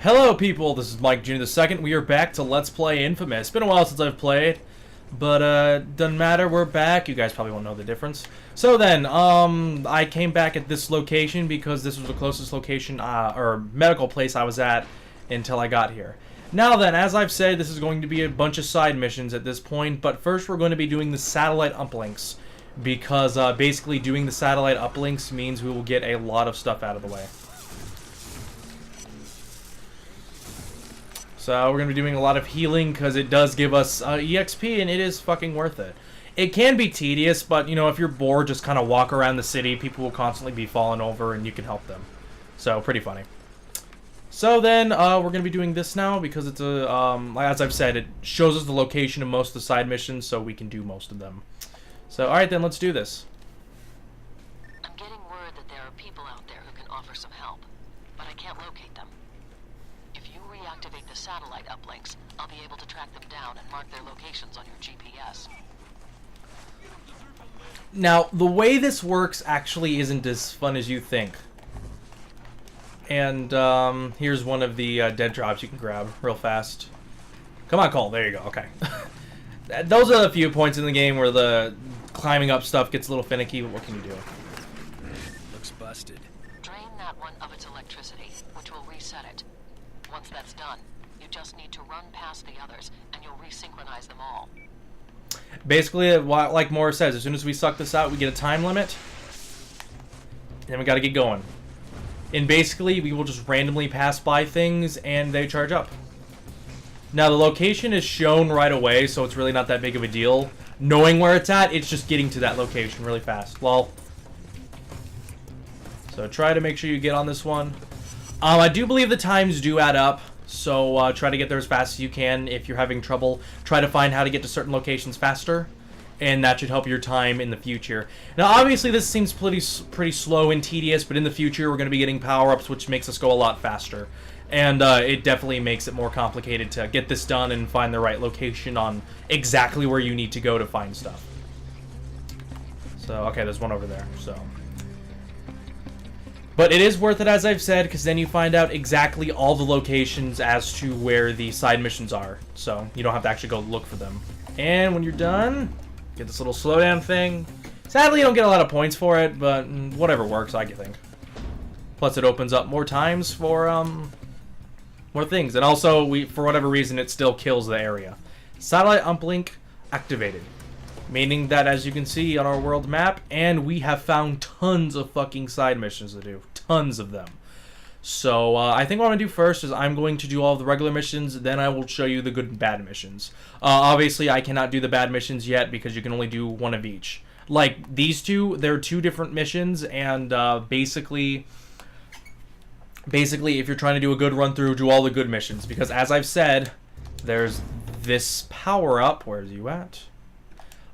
Hello people, this is Mike Jr. II. We are back to Let's Play inFAMOUS. It's been a while since I've played, but doesn't matter, we're back. You guys probably won't know the difference. So then, I came back at this location because this was the closest location, or medical place I was at until I got here. Now then, as I've said, this is going to be a bunch of side missions at this point, but first we're going to be doing the satellite uplinks, because basically doing the satellite uplinks means we will get a lot of stuff out of the way. So we're going to be doing a lot of healing because it does give us EXP and it is fucking worth it. It can be tedious, but you know, if you're bored, just kind of walk around the city. People will constantly be falling over and you can help them. So pretty funny. So then we're going to be doing this now because it's a, as I've said, it shows us the location of most of the side missions so we can do most of them. So alright then, let's do this. I'm getting word that there are people out there who can offer some help, but I can't locate them. If you reactivate the satellite uplinks, I'll be able to track them down and mark their locations on your GPS. Now, the way this works actually isn't as fun as you think. And here's one of the dead drops you can grab real fast. Come on, Cole. There you go. Okay. Those are the few points in the game where the climbing up stuff gets a little finicky, but what can you do? Looks busted. Drain that one of its electricity, which will reset it. Once that's done, you just need to run past the others, and you'll resynchronize them all. Basically, like Morris says, as soon as we suck this out, we get a time limit. Then we gotta get going. And basically, we will just randomly pass by things, and they charge up. Now, the location is shown right away, so it's really not that big of a deal. Knowing where it's at, it's just getting to that location really fast. Well, so try to make sure you get on this one. I do believe the times do add up, so try to get there as fast as you can. If you're having trouble, try to find how to get to certain locations faster, and that should help your time in the future. Now, obviously, this seems pretty slow and tedious, but in the future, we're going to be getting power-ups, which makes us go a lot faster. And it definitely makes it more complicated to get this done and find the right location on exactly where you need to go to find stuff. So, okay, there's one over there, so... But it is worth it, as I've said, because then you find out exactly all the locations as to where the side missions are. So, you don't have to actually go look for them. And when you're done, get this little slowdown thing. Sadly, you don't get a lot of points for it, but whatever works, I think. Plus, it opens up more times for, more things. And also, for whatever reason, it still kills the area. Satellite uplink activated. Meaning that, as you can see on our world map, and we have found tons of fucking side missions to do. Tons of them. So, I think what I'm going to do first is I'm going to do all of the regular missions, then I will show you the good and bad missions. Obviously, I cannot do the bad missions yet because you can only do one of each. Like, these two, they're two different missions, and basically, if you're trying to do a good run-through, do all the good missions. Because, as I've said, there's this power-up. Where's you at?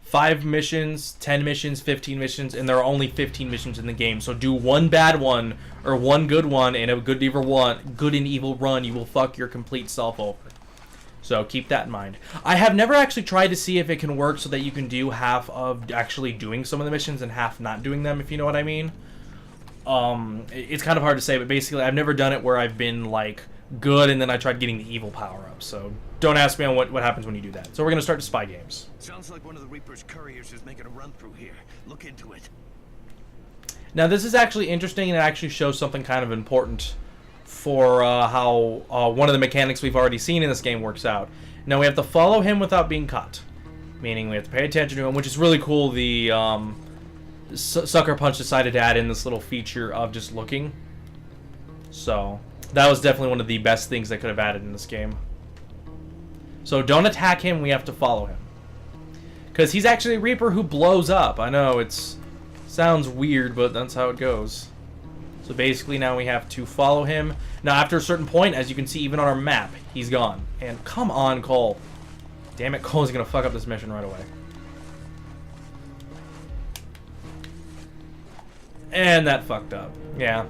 5 missions, 10 missions, 15 missions, and there are only 15 missions in the game. So do one bad one, or one good one, and a good and evil run, you will fuck your complete self over. So keep that in mind. I have never actually tried to see if it can work so that you can do half of actually doing some of the missions and half not doing them, if you know what I mean. It's kind of hard to say, but basically I've never done it where I've been, like, good and then I tried getting the evil power-up. So don't ask me on what happens when you do that. So we're going to start the spy games. Sounds like one of the Reaper's couriers is making a run through here. Look into it. Now this is actually interesting and it actually shows something kind of important for how one of the mechanics we've already seen in this game works out. Now we have to follow him without being caught. Meaning we have to pay attention to him, which is really cool. The Sucker Punch decided to add in this little feature of just looking. So that was definitely one of the best things they could have added in this game. So don't attack him, we have to follow him. Because he's actually a Reaper who blows up. I know, sounds weird, but that's how it goes. So basically now we have to follow him. Now after a certain point, as you can see even on our map, he's gone. And come on, Cole. Damn it, Cole's gonna fuck up this mission right away. And that fucked up. Yeah.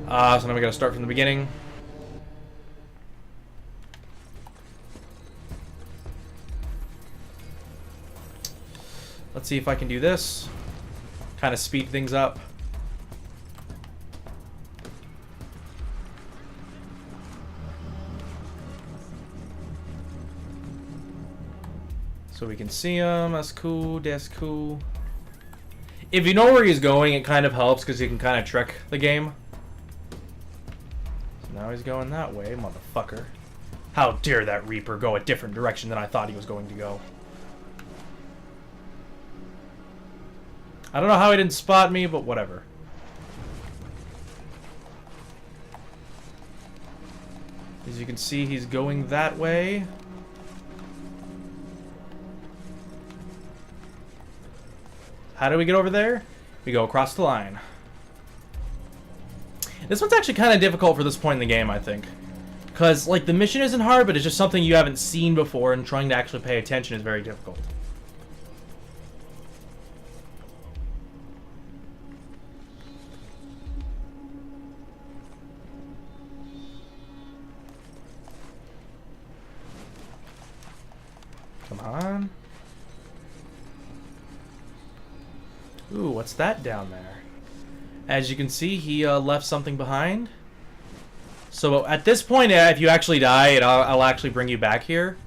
So now we gotta start from the beginning. Let's see if I can do this. Kind of speed things up. So we can see him. That's cool. That's cool. If you know where he's going, it kind of helps because you can kind of trick the game. So now he's going that way, motherfucker. How dare that Reaper go a different direction than I thought he was going to go. I don't know how he didn't spot me, but whatever. As you can see, he's going that way. How do we get over there? We go across the line. This one's actually kind of difficult for this point in the game, I think. Because, like, the mission isn't hard, but it's just something you haven't seen before, and trying to actually pay attention is very difficult. Come on. Ooh, what's that down there? As you can see, he left something behind. So at this point, if you actually die, I'll actually bring you back here.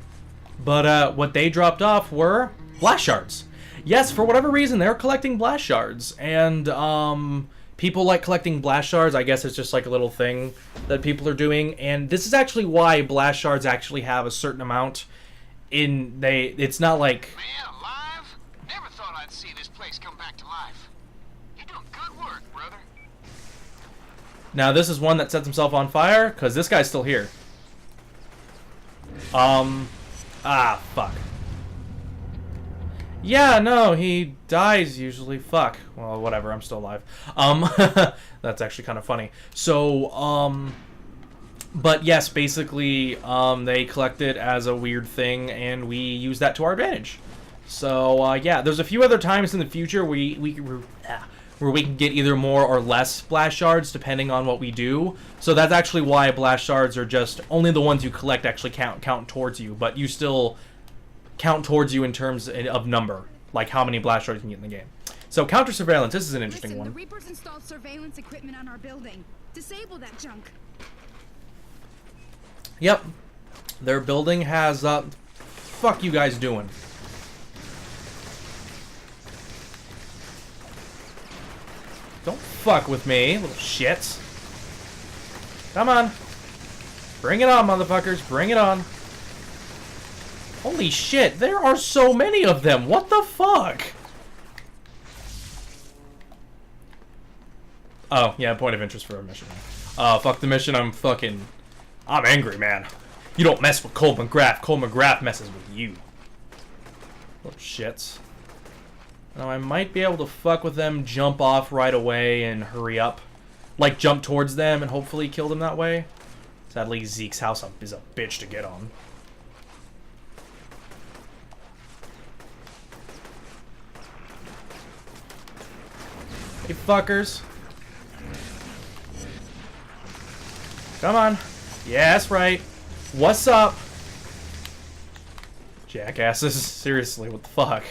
But what they dropped off were blast shards. Yes, for whatever reason, they're collecting blast shards. And people like collecting blast shards. I guess it's just like a little thing that people are doing. And this is actually why blast shards actually have a certain amount. It's not like... Man, alive? Never thought I'd see this place come back to life. You're doing good work, brother. Now this is one that sets himself on fire, because this guy's still here. Fuck. Yeah, no, he dies usually. Fuck. Well, whatever, I'm still alive. That's actually kind of funny. So, but yes, basically, they collect it as a weird thing, and we use that to our advantage. So, yeah, there's a few other times in the future where we can get either more or less blast shards, depending on what we do. So that's actually why blast shards are just, only the ones you collect actually count towards you, but you still count towards you in terms of number, like how many blast shards you can get in the game. So, counter surveillance, this is an interesting one. The Reapers installed surveillance equipment on our building. Disable that junk. Yep. Their building has, fuck you guys doing? Don't fuck with me, little shits. Come on. Bring it on, motherfuckers. Bring it on. Holy shit, there are so many of them. What the fuck? Oh, yeah, point of interest for a mission. Fuck the mission, I'm angry, man. You don't mess with Cole McGrath. Cole McGrath messes with you. Little shits. Now, I might be able to fuck with them, jump off right away, and hurry up. Like, jump towards them and hopefully kill them that way. Sadly, Zeke's house is a bitch to get on. Hey, fuckers. Come on. Yeah, that's right. What's up? Jackasses. Seriously, what the fuck?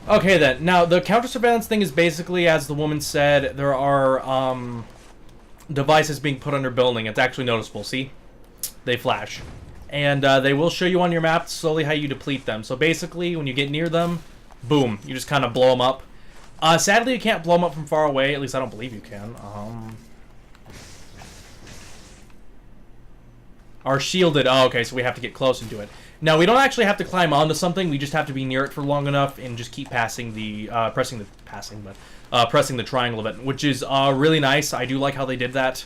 Okay then, now the counter surveillance thing is basically, as the woman said, there are devices being put on her building. It's actually noticeable, see? They flash. And they will show you on your map slowly how you deplete them. So basically, when you get near them, boom, you just kind of blow them up. Sadly, you can't blow them up from far away, at least I don't believe you can. Are shielded. Oh, okay, so we have to get close and do it. Now, we don't actually have to climb onto something. We just have to be near it for long enough and just keep pressing the triangle button, which is really nice. I do like how they did that,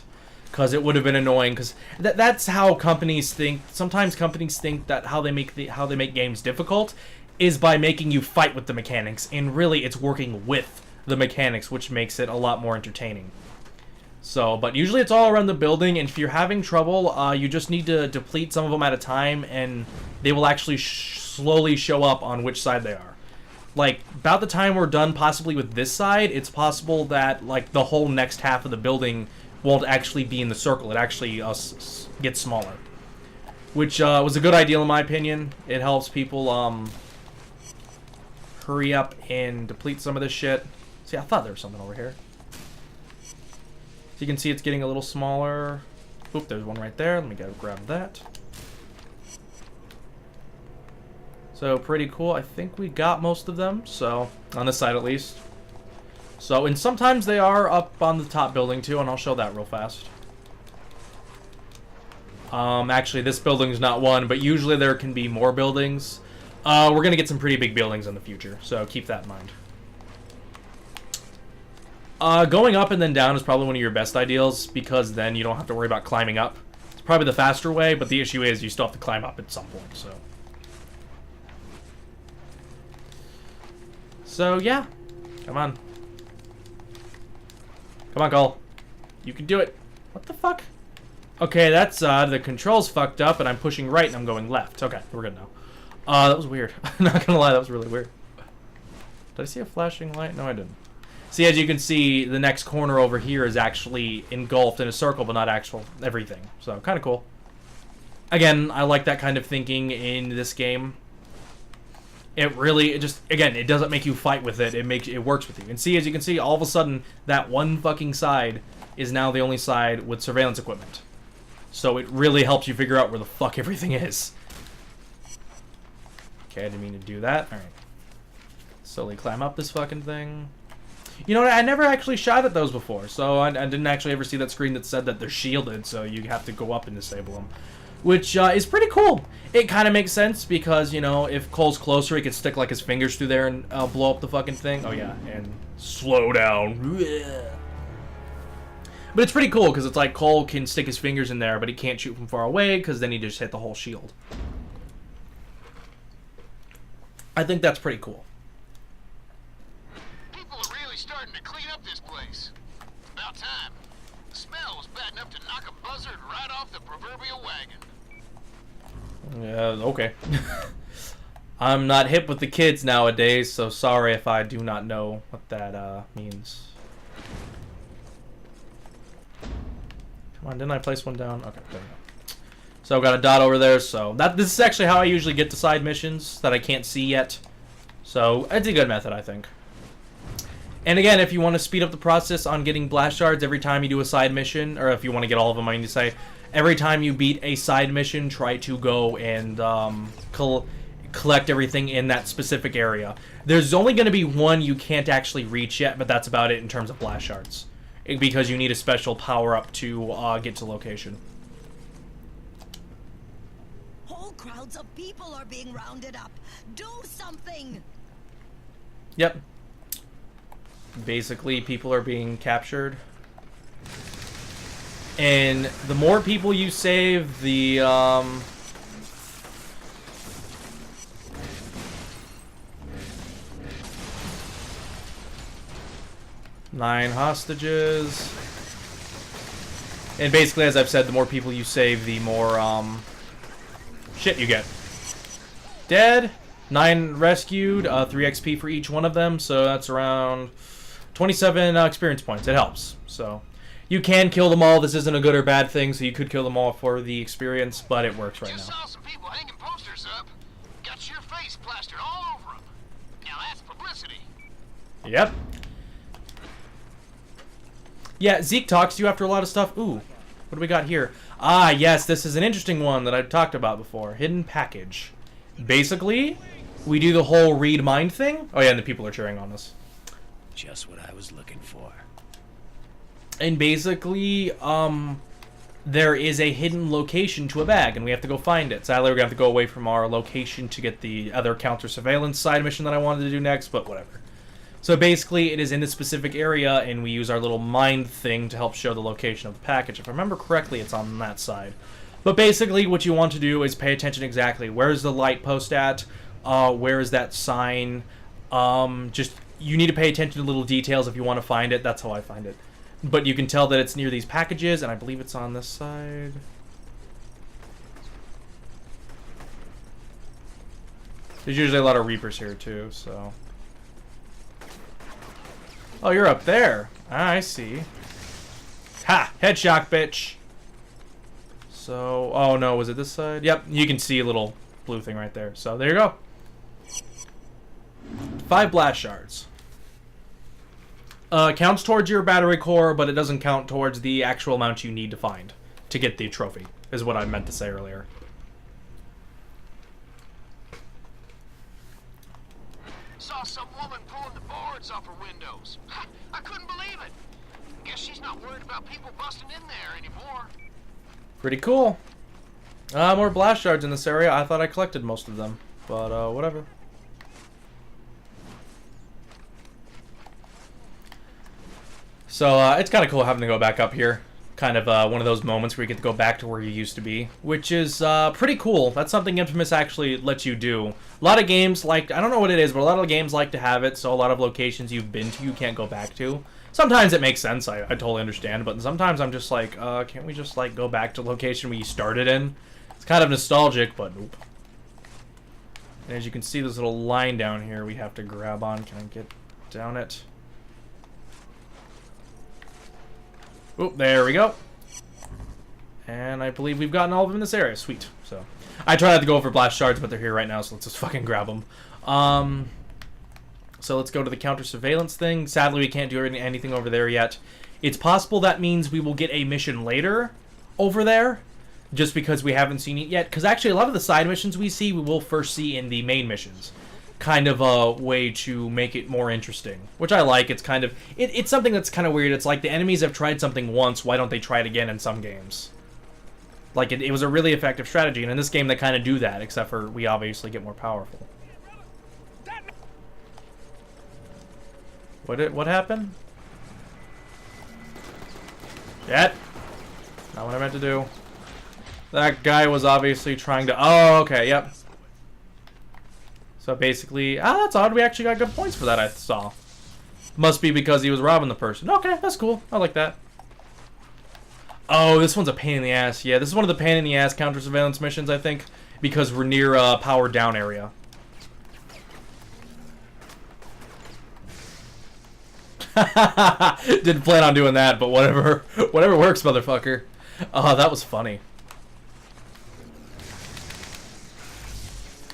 because it would have been annoying. Because that's how companies think. Sometimes companies think that how they make games difficult is by making you fight with the mechanics, and really, it's working with the mechanics, which makes it a lot more entertaining. So, but usually it's all around the building, and if you're having trouble, you just need to deplete some of them at a time, and they will actually slowly show up on which side they are. Like, about the time we're done possibly with this side, it's possible that, like, the whole next half of the building won't actually be in the circle. It actually gets smaller. Which was a good idea in my opinion. It helps people hurry up and deplete some of this shit. See, I thought there was something over here. So you can see it's getting a little smaller. Oop, there's one right there. Let me go grab that. So pretty cool. I think we got most of them. So on this side at least. So and sometimes they are up on the top building too, and I'll show that real fast. Actually, this building's not one, but usually there can be more buildings. We're gonna get some pretty big buildings in the future, so keep that in mind. Going up and then down is probably one of your best ideals, because then you don't have to worry about climbing up. It's probably the faster way, but the issue is you still have to climb up at some point, so. So, yeah. Come on. Come on, Cole. You can do it. What the fuck? Okay, that's, the controls fucked up, and I'm pushing right and I'm going left. Okay, we're good now. That was weird. I'm not gonna lie, that was really weird. Did I see a flashing light? No, I didn't. See, as you can see, the next corner over here is actually engulfed in a circle, but not actual everything. So, kind of cool. Again, I like that kind of thinking in this game. It just, again, it doesn't make you fight with it. It works with you. And see, as you can see, all of a sudden, that one fucking side is now the only side with surveillance equipment. So it really helps you figure out where the fuck everything is. Okay, I didn't mean to do that. Alright. Slowly climb up this fucking thing. You know what? I never actually shot at those before, so I didn't actually ever see that screen that said that they're shielded, so you have to go up and disable them. Which is pretty cool. It kind of makes sense because, you know, if Cole's closer, he could stick like his fingers through there and blow up the fucking thing. Oh yeah, and slow down. But it's pretty cool because it's like Cole can stick his fingers in there, but he can't shoot from far away because then he just hit the whole shield. I think that's pretty cool. People are really starting to clean up this place. About time. The smell was bad enough to knock a buzzard right off the proverbial wagon. Yeah, okay. I'm not hip with the kids nowadays, so sorry if I do not know what that means. Come on, didn't I place one down? Okay, there we go. So I've got a dot over there, so this is actually how I usually get to side missions that I can't see yet. So it's a good method, I think. And again, if you want to speed up the process on getting blast shards every time you do a side mission, or if you want to get all of them, I mean to say, every time you beat a side mission, try to go and collect everything in that specific area. There's only going to be one you can't actually reach yet, but that's about it in terms of blast shards. Because you need a special power-up to get to location. Whole crowds of people are being rounded up. Do something! Yep. Basically, people are being captured. And the more people you save, the, 9 hostages. And basically, as I've said, the more people you save, the more, shit you get. Dead. 9 rescued. 3 XP for each one of them. So that's around 27 experience points. It helps. So you can kill them all. This isn't a good or bad thing, so you could kill them all for the experience, but it works right now. Just saw some people hanging posters up. Got your face plastered all over them. Now that's publicity. Yep. Yeah, Zeke talks to you after a lot of stuff. Ooh, what do we got here? Ah, yes, this is an interesting one that I've talked about before. Hidden package. Basically, we do the whole read mind thing. Oh yeah, and the people are cheering on us. Just what I was looking for. And basically, there is a hidden location to a bag, and we have to go find it. Sadly, we're going to have to go away from our location to get the other counter-surveillance side mission that I wanted to do next, but whatever. So basically, it is in this specific area, and we use our little mind thing to help show the location of the package. If I remember correctly, it's on that side. But basically, what you want to do is pay attention exactly. Where's the light post at? Where is that sign? You need to pay attention to little details if you want to find it. That's how I find it. But you can tell that it's near these packages, and I believe it's on this side. There's usually a lot of Reapers here, too, so... Oh, you're up there. Ah, I see. Ha! Headshot, bitch! So... Oh, no, was it this side? Yep, you can see a little blue thing right there. So, there you go. 5 blast shards. Counts towards your battery core, but it doesn't count towards the actual amount you need to find to get the trophy, is what I meant to say earlier. saw some woman pulling the boards off her windows. I couldn't believe it. Guess she's not worried about people busting in there anymore. Pretty cool. More blast shards in this area. I thought I collected most of them, but whatever. So it's kind of cool having to go back up here. Kind of one of those moments where you get to go back to where you used to be, which is pretty cool. That's something Infamous actually lets you do. A lot of games like, I don't know what it is, but a lot of games like to have it, so a lot of locations you've been to you can't go back to. Sometimes it makes sense, I totally understand, but sometimes I'm just like, can't we just like go back to the location we started in? It's kind of nostalgic, but nope. And as you can see, this little line down here we have to grab on. Can I get down it? Oh, there we go. And I believe we've gotten all of them in this area. Sweet. So I try not to go for blast shards, but they're here right now, so let's just fucking grab them. So let's go to the counter surveillance thing. Sadly, we can't do anything over there yet. It's possible that means we will get a mission later over there, just because we haven't seen it yet. Because actually, a lot of the side missions we see, we will first see in the main missions. Kind of a way to make it more interesting, which I like. It's kind of it's something that's kind of weird. It's like the enemies have tried something once, why don't they try it again in some games? Like it was a really effective strategy, and in this game they kind of do that, except for we obviously get more powerful. What happened? Shit. Not what I meant to do. That guy was obviously trying to... Oh, okay, yep. So basically... that's odd. We actually got good points for that, I saw. Must be because he was robbing the person. Okay, that's cool. I like that. Oh, this one's a pain in the ass. Yeah, this is one of the pain in the ass counter surveillance missions, I think. Because we're near a powered down area. Didn't plan on doing that, but whatever. Whatever works, motherfucker. Oh, that was funny.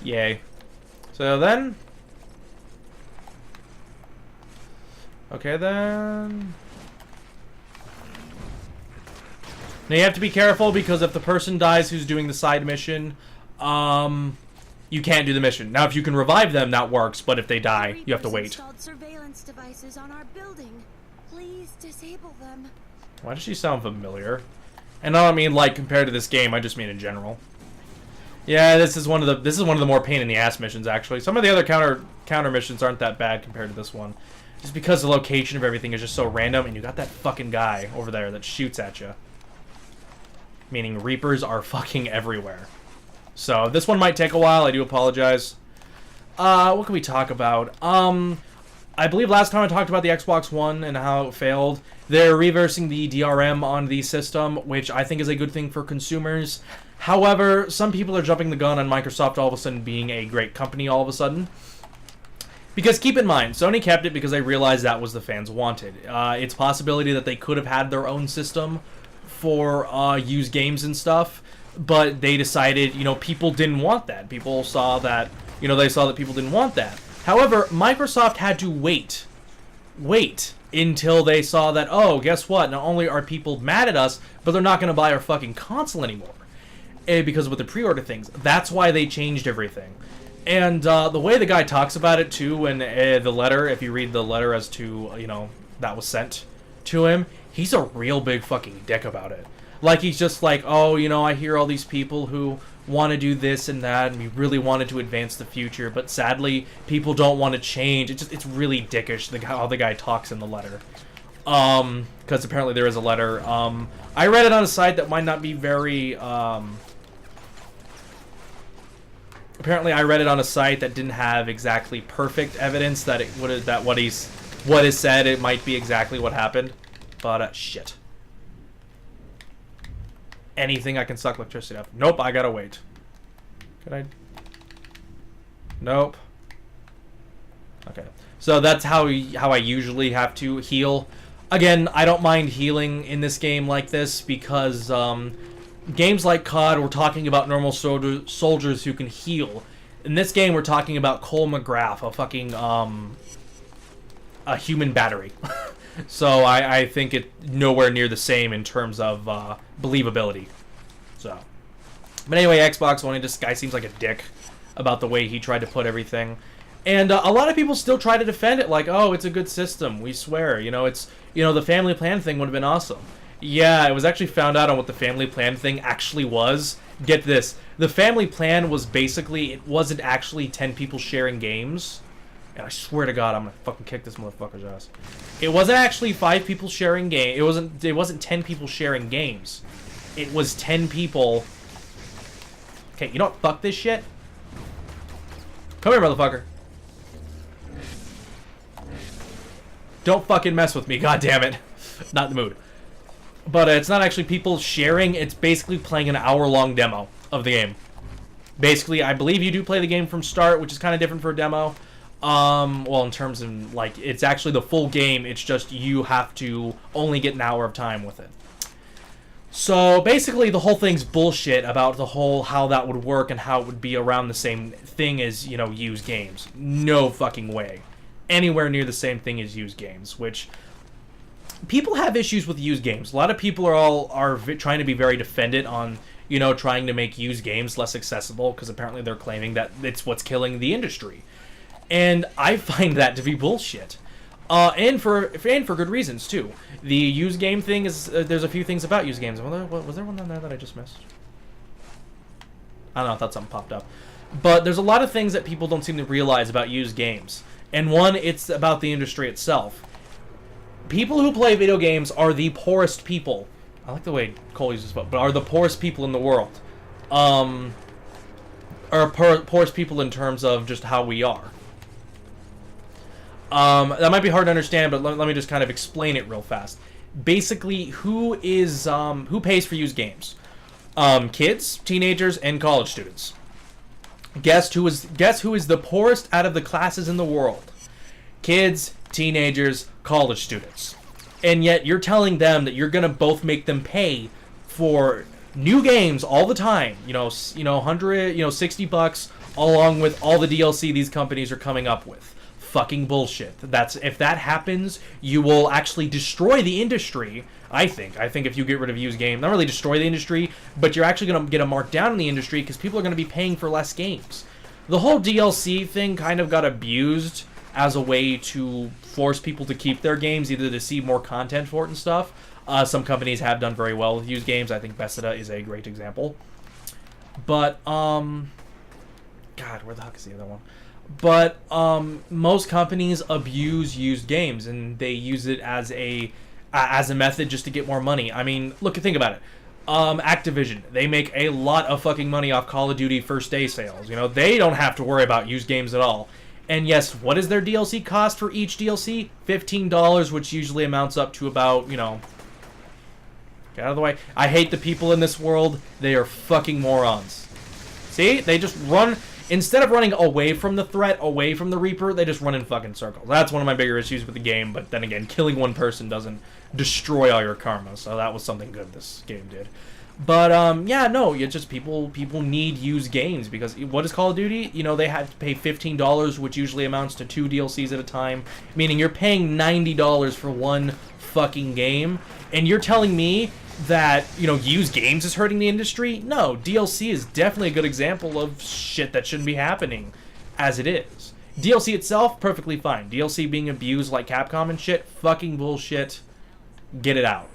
Yay. So then... Okay, then... Now you have to be careful, because if the person dies who's doing the side mission, you can't do the mission. Now, if you can revive them, that works, but if they die, you have to wait. Installed surveillance devices on our building. Please disable them. Why does she sound familiar? And I don't mean like compared to this game, I just mean in general. Yeah, this is one of the more pain in the ass missions actually. Some of the other counter missions aren't that bad compared to this one. Just because the location of everything is just so random, and you got that fucking guy over there that shoots at you. Meaning Reapers are fucking everywhere. So this one might take a while, I do apologize. What can we talk about? I believe last time I talked about the Xbox One and how it failed. They're reversing the DRM on the system, which I think is a good thing for consumers. However, some people are jumping the gun on Microsoft all of a sudden being a great company all of a sudden. Because keep in mind, Sony kept it because they realized that was the fans wanted. It's a possibility that they could have had their own system for used games and stuff, but they decided, you know, people didn't want that. People saw that, you know, they saw that people didn't want that. However, Microsoft had to wait until they saw that, oh, guess what? Not only are people mad at us, but they're not going to buy our fucking console anymore. Because with the pre-order things. That's why they changed everything. And the way the guy talks about it, too, in the letter, if you read the letter as to, you know, that was sent to him, he's a real big fucking dick about it. Like, he's just like, oh, you know, I hear all these people who want to do this and that, and we really wanted to advance the future, but sadly, people don't want to change. It's really dickish, how the guy talks in the letter. Because apparently there is a letter. I read it on a site that might not be very, apparently I read it on a site that didn't have exactly perfect evidence that what is said, it might be exactly what happened. But, shit. Anything I can suck electricity up. Nope, I gotta wait. Could I? Nope. Okay. So that's how I usually have to heal. Again, I don't mind healing in this game like this because games like COD, we're talking about normal soldiers who can heal. In this game, we're talking about Cole McGrath, a fucking a human battery. So I think it's nowhere near the same in terms of believability. So, but anyway, Xbox One, this guy seems like a dick about the way he tried to put everything. And a lot of people still try to defend it like, oh, it's a good system. We swear. It's, the family plan thing would have been awesome. Yeah, it was actually found out on what the family plan thing actually was. Get this. The family plan was basically, it wasn't actually 10 people sharing games. And I swear to God, I'm gonna fucking kick this motherfucker's ass. It wasn't actually 5 people sharing game. It wasn't 10 people sharing games. It was 10 people. Okay, you know what? Fuck this shit. Come here, motherfucker. Don't fucking mess with me, goddammit. Not in the mood. But it's not actually people sharing, it's basically playing an hour-long demo of the game. Basically, I believe you do play the game from start, which is kind of different for a demo. Well, in terms of, like, it's actually the full game, it's just you have to only get an hour of time with it. So, basically, the whole thing's bullshit about the whole how that would work and how it would be around the same thing as, used games. No fucking way. Anywhere near the same thing as used games, which people have issues with used games. A lot of people are trying to be very defendant on, trying to make used games less accessible because apparently they're claiming that it's what's killing the industry. And I find that to be bullshit. And for good reasons, too. The used game thing is... there's a few things about used games. Was there one on there that I just missed? I don't know, I thought something popped up. But there's a lot of things that people don't seem to realize about used games. And one, it's about the industry itself. People who play video games are the poorest people. I like the way Cole uses it, but are the poorest people in the world. Poorest people in terms of just how we are. That might be hard to understand, but let me just kind of explain it real fast. Basically, who pays for used games? Kids, teenagers, and college students. Guess who is the poorest out of the classes in the world? Kids, teenagers, college students. And yet you're telling them that you're gonna both make them pay for new games all the time. 60 bucks along with all the DLC these companies are coming up with. Fucking bullshit. If that happens, you will actually destroy the industry. I think if you get rid of used games, not really destroy the industry, but you're actually going to get a mark down in the industry because people are going to be paying for less games. The whole DLC thing kind of got abused as a way to force people to keep their games, either to see more content for it and stuff. Some companies have done very well with used games. I think Bethesda is a great example. But, God, where the fuck is the other one? But most companies abuse used games, and they use it as a method just to get more money. I mean, think about it. Activision, they make a lot of fucking money off Call of Duty first day sales. They don't have to worry about used games at all. And yes, what is their DLC cost for each DLC? $15, which usually amounts up to about, get out of the way. I hate the people in this world. They are fucking morons. See? They just run... Instead of running away from the threat, away from the Reaper, they just run in fucking circles. That's one of my bigger issues with the game, but then again, killing one person doesn't destroy all your karma, so that was something good this game did. But, yeah, no, it's just people need used games, because what is Call of Duty? They have to pay $15, which usually amounts to 2 DLCs at a time, meaning you're paying $90 for one fucking game, and you're telling me that, used games is hurting the industry? No, DLC is definitely a good example of shit that shouldn't be happening as it is. DLC itself, perfectly fine. DLC being abused like Capcom and shit, fucking bullshit. Get it out.